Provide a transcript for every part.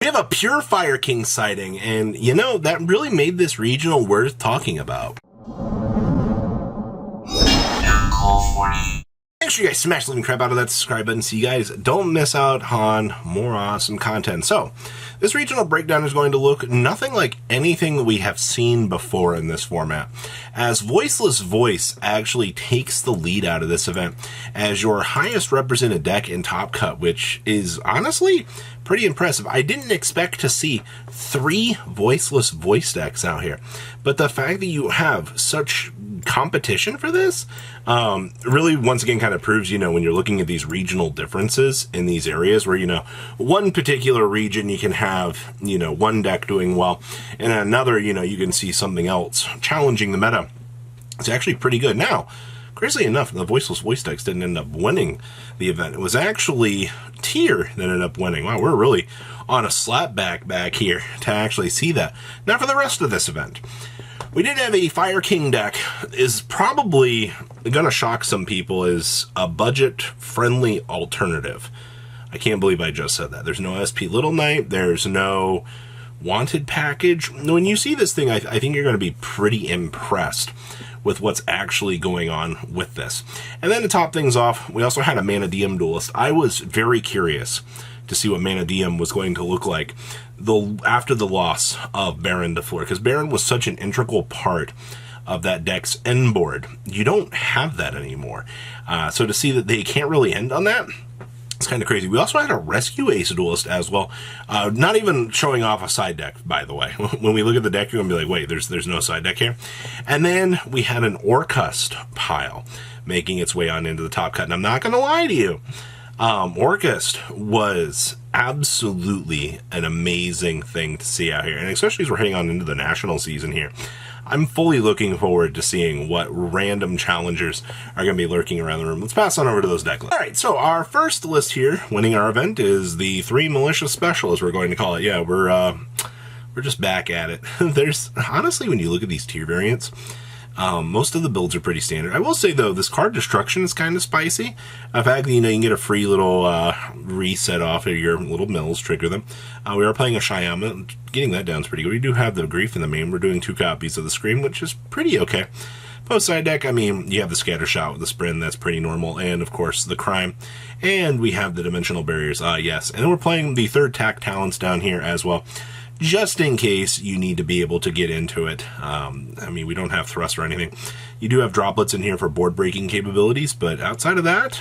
We have a pure Fire King sighting, and you know, that really made this regional worth talking about. Make sure you guys smash the living crap out of that subscribe button so you guys don't miss out on more awesome content. So, this regional breakdown is going to look nothing like anything that we have seen before in this format, as Voiceless Voice actually takes the lead out of this event as your highest represented deck in Top Cut, which is honestly pretty impressive. I didn't expect to see 3 Voiceless Voice decks out here, but the fact that you have such competition for this really once again kind of proves, you know, when you're looking at these regional differences in these areas where, you know, one particular region you can have, you know, one deck doing well, and another, you know, you can see something else challenging the meta. It's actually pretty good. Now, crazily enough, the Voiceless Voice decks didn't end up winning the event. It was actually Tier that ended up winning. Wow, we're really on a slapback back here to actually see that. Now for the rest of this event. We did have a Fire King deck. Is probably going to shock some people as a budget-friendly alternative. I can't believe I just said that. There's no SP Little Knight. There's no Wanted package. When you see this thing, I think you're going to be pretty impressed with what's actually going on with this. And then to top things off, we also had a Mana Diem Duelist. I was very curious to see what Mana Diem was going to look like after the loss of Baron to Fleur, because Baron was such an integral part of that deck's end board. You don't have that anymore. So to see that they can't really end on that, it's kind of crazy. We also had a Rescue Ace Duelist as well. Not even showing off a side deck, by the way. When we look at the deck, you're going to be like, wait, there's no side deck here. And then we had an Orcust pile making its way on into the Top Cut. And I'm not going to lie to you, Orcust was absolutely an amazing thing to see out here. And especially as we're heading on into the national season here, I'm fully looking forward to seeing what random challengers are going to be lurking around the room. Let's pass on over to those deck lists. All right, so our first list here, winning our event, is the 3 Militia Special, as we're going to call it. Yeah, we're just back at it. There's, honestly, when you look at these tier variants, most of the builds are pretty standard. I will say, though, this card destruction is kind of spicy. In fact, you know, you can get a free little reset off of your little mills, trigger them. We are playing a Shyama. Getting that down is pretty good. We do have the Grief in the main. We're doing 2 copies of the Scream, which is pretty okay. Post side deck, I mean, you have the Scatter Shot with the Sprint. That's pretty normal. And, of course, the Crime. And we have the Dimensional Barriers. Yes. And then we're playing the 3rd Tack Talents down here as well, just in case you need to be able to get into it. I mean, we don't have thrust or anything. You do have droplets in here for board breaking capabilities, but outside of that,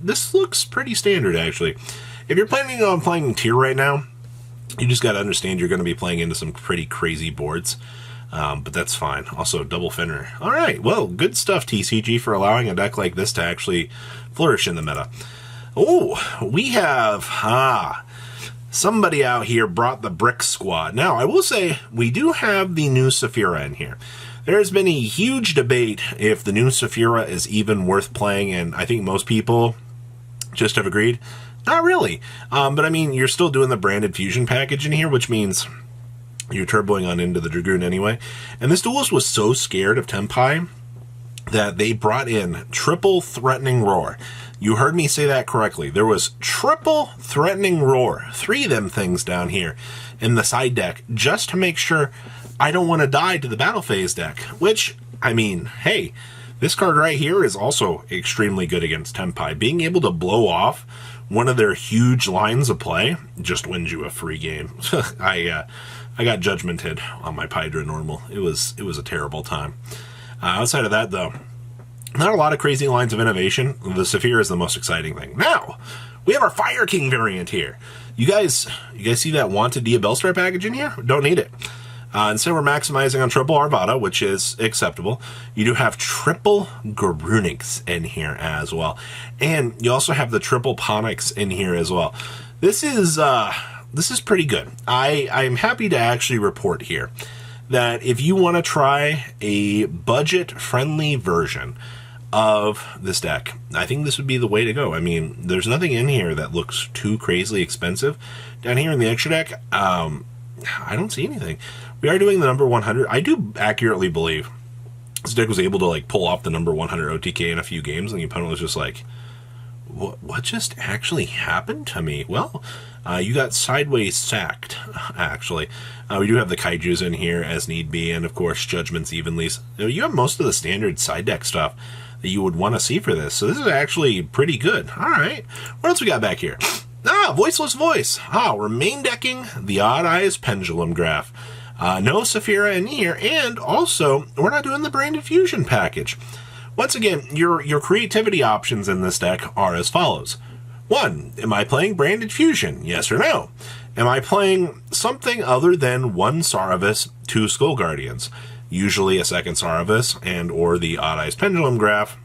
this looks pretty standard, actually. If you're planning on playing tier right now, you just got to understand you're going to be playing into some pretty crazy boards, but that's fine. Also, double Fenrir. All right, well, good stuff, TCG, for allowing a deck like this to actually flourish in the meta. Oh, we have... somebody out here brought the Brick Squad. Now, I will say, we do have the new Saphira in here. There's been a huge debate if the new Saphira is even worth playing, and I think most people just have agreed, not really. But I mean, you're still doing the branded fusion package in here, which means you're turboing on into the Dragoon anyway. And this duelist was so scared of Tempai that they brought in triple Threatening Roar. You heard me say that correctly. There was triple Threatening Roar, 3 of them things down here in the side deck, just to make sure I don't want to die to the Battle Phase deck, which, I mean, hey, this card right here is also extremely good against Tempai. Being able to blow off one of their huge lines of play just wins you a free game. I got judgmented on my Pydra normal. It was a terrible time. Outside of that, though, not a lot of crazy lines of innovation. The Saphira is the most exciting thing. Now, we have our Fire King variant here. You guys see that Wanted Dia Bellstar package in here? Don't need it. Instead, we're maximizing on triple Arvada, which is acceptable. You do have triple Garunix in here as well. And you also have the triple Ponix in here as well. This is pretty good. I'm happy to actually report here that if you want to try a budget-friendly version of this deck, I think this would be the way to go. I mean, there's nothing in here that looks too crazily expensive. Down here in the extra deck, I don't see anything. We are doing the number 100. I do accurately believe this deck was able to like pull off the number 100 OTK in a few games, and the opponent was just like, what just actually happened to me? Well, You got sideways sacked, actually. We do have the kaijus in here as need be, and of course Judgments Evenly. You have most of the standard side deck stuff that you would want to see for this, so this is actually pretty good. Alright, what else we got back here? Voiceless Voice. We're main decking the Odd Eyes Pendulum Graph. No Saphira in here, and also, we're not doing the Branded Fusion package. Once again, your creativity options in this deck are as follows. 1. Am I playing Branded Fusion? Yes or no? Am I playing something other than 1 Sarajevo, 2 Skull Guardians? Usually a second Sarajevo and or the Odd Eyes Pendulum Graph.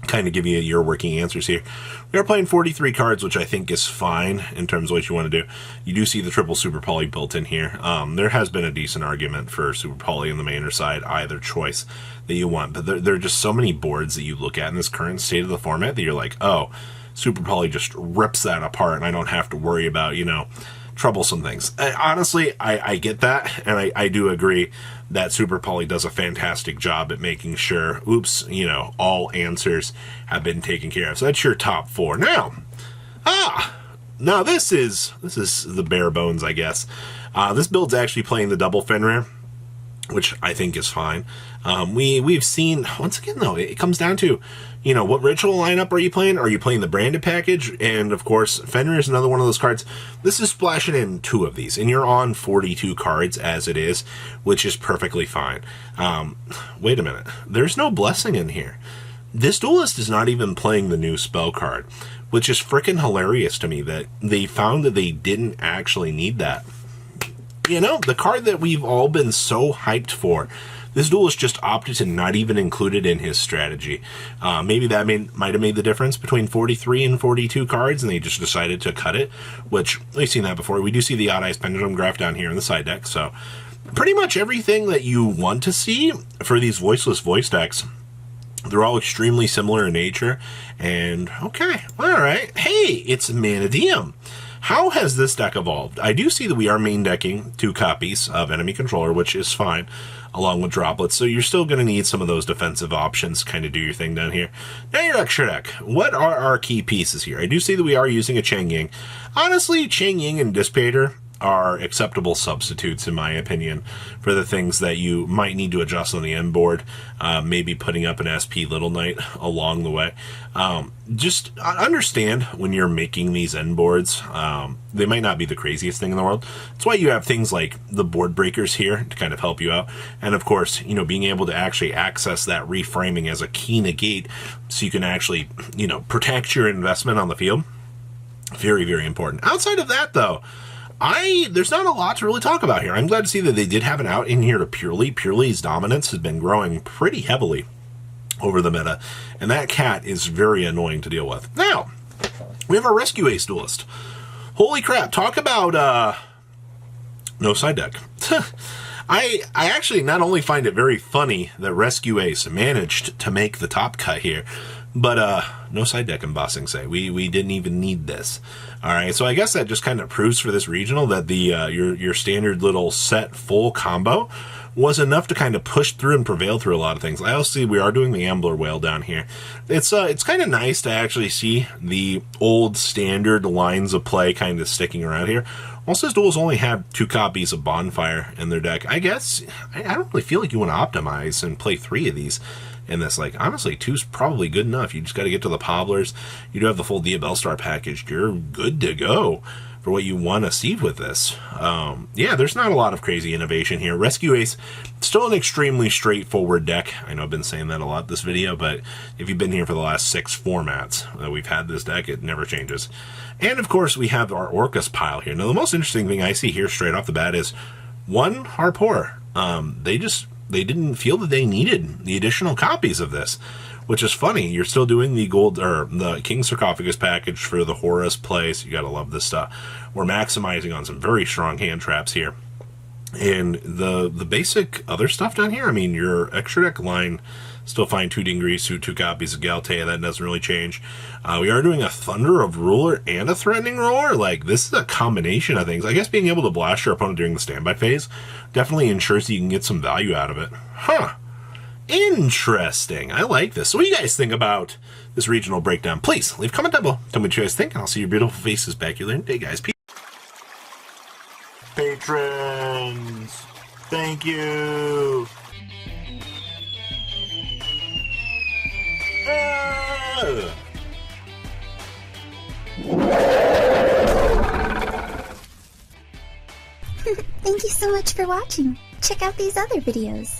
Kind of give you your working answers here. We are playing 43 cards, which I think is fine in terms of what you want to do. You do see the triple Super Poly built in here. There has been a decent argument for Super Poly in the mainer side, either choice that you want. But there are just so many boards that you look at in this current state of the format that you're like, oh, Super Poly just rips that apart and I don't have to worry about, troublesome things. Honestly, I get that, and I do agree that Super Poly does a fantastic job at making sure, all answers have been taken care of. So that's your top 4. Now this is the bare bones, I guess. This build's actually playing the double Fenrir, which I think is fine. We've seen, once again though, it comes down to, what ritual lineup are you playing? Are you playing the branded package? And of course, Fenrir is another one of those cards. This is splashing in 2 of these, and you're on 42 cards as it is, which is perfectly fine. Wait a minute. There's no blessing in here. This duelist is not even playing the new spell card, which is freaking hilarious to me that they found that they didn't actually need that. The card that we've all been so hyped for, this duelist just opted to not even include it in his strategy. Maybe that might have made the difference between 43 and 42 cards, and they just decided to cut it, which we've seen that before. We do see the Odd Eyes Pendulum Graph down here in the side deck, so pretty much everything that you want to see for these Voiceless Voice decks, they're all extremely similar in nature, and okay, alright. Hey, it's Manadium. How has this deck evolved? I do see that we are main decking 2 copies of Enemy Controller, which is fine, along with Droplets, so you're still going to need some of those defensive options to kind of do your thing down here. Now your extra deck. What are our key pieces here? I do see that we are using a Chang Ying. Honestly, Chang Ying and Dissipator are acceptable substitutes, in my opinion, for the things that you might need to adjust on the end board. Maybe putting up an SP Little Knight along the way. Just understand when you're making these end boards, they might not be the craziest thing in the world. That's why you have things like the board breakers here to kind of help you out. And of course, being able to actually access that reframing as a key negate so you can actually, protect your investment on the field. Very, very important. Outside of that, though, there's not a lot to really talk about here. I'm glad to see that they did have an out in here to Purely. Purely's dominance has been growing pretty heavily over the meta, and that cat is very annoying to deal with. Now, we have our Rescue Ace Duelist. Holy crap, talk about, no side deck. I actually not only find it very funny that Rescue Ace managed to make the top cut here, but no side deck in Bossing Say. We didn't even need this. Alright, so I guess that just kind of proves for this regional that the your standard little set full combo was enough to kind of push through and prevail through a lot of things. I also see we are doing the Ambler Whale down here. It's kind of nice to actually see the old standard lines of play kind of sticking around here. Also, these duels only have 2 copies of Bonfire in their deck. I guess I don't really feel like you want to optimize and play 3 of these in this. Like, honestly, 2's probably good enough. You just got to get to the Pobblers. You do have the full Diabellstar package. You're good to go for what you want to see with this. Yeah, there's not a lot of crazy innovation here. Rescue Ace, still an extremely straightforward deck. I know I've been saying that a lot this video, but if you've been here for the last 6 formats that we've had this deck, it never changes. And of course, we have our Orcust pile here. Now, the most interesting thing I see here straight off the bat is 1 Harpor. They didn't feel that they needed the additional copies of this, which is funny. You're still doing the the King Sarcophagus package for the Horus play, so you gotta love this stuff. We're maximizing on some very strong hand traps here. And the basic other stuff down here, I mean, your extra deck line, still find 2 Dingrisu, 2 copies of Galtea, that doesn't really change. We are doing a Thunder of Ruler and a Threatening Roar. Like, this is a combination of things. I guess being able to blast your opponent during the standby phase definitely ensures that you can get some value out of it. Huh. Interesting. I like this. So what do you guys think about this regional breakdown? Please leave a comment down below. Tell me what you guys think, and I'll see your beautiful faces back here later today, guys. Peace. Patrons, thank you. Thank you so much for watching. Check out these other videos.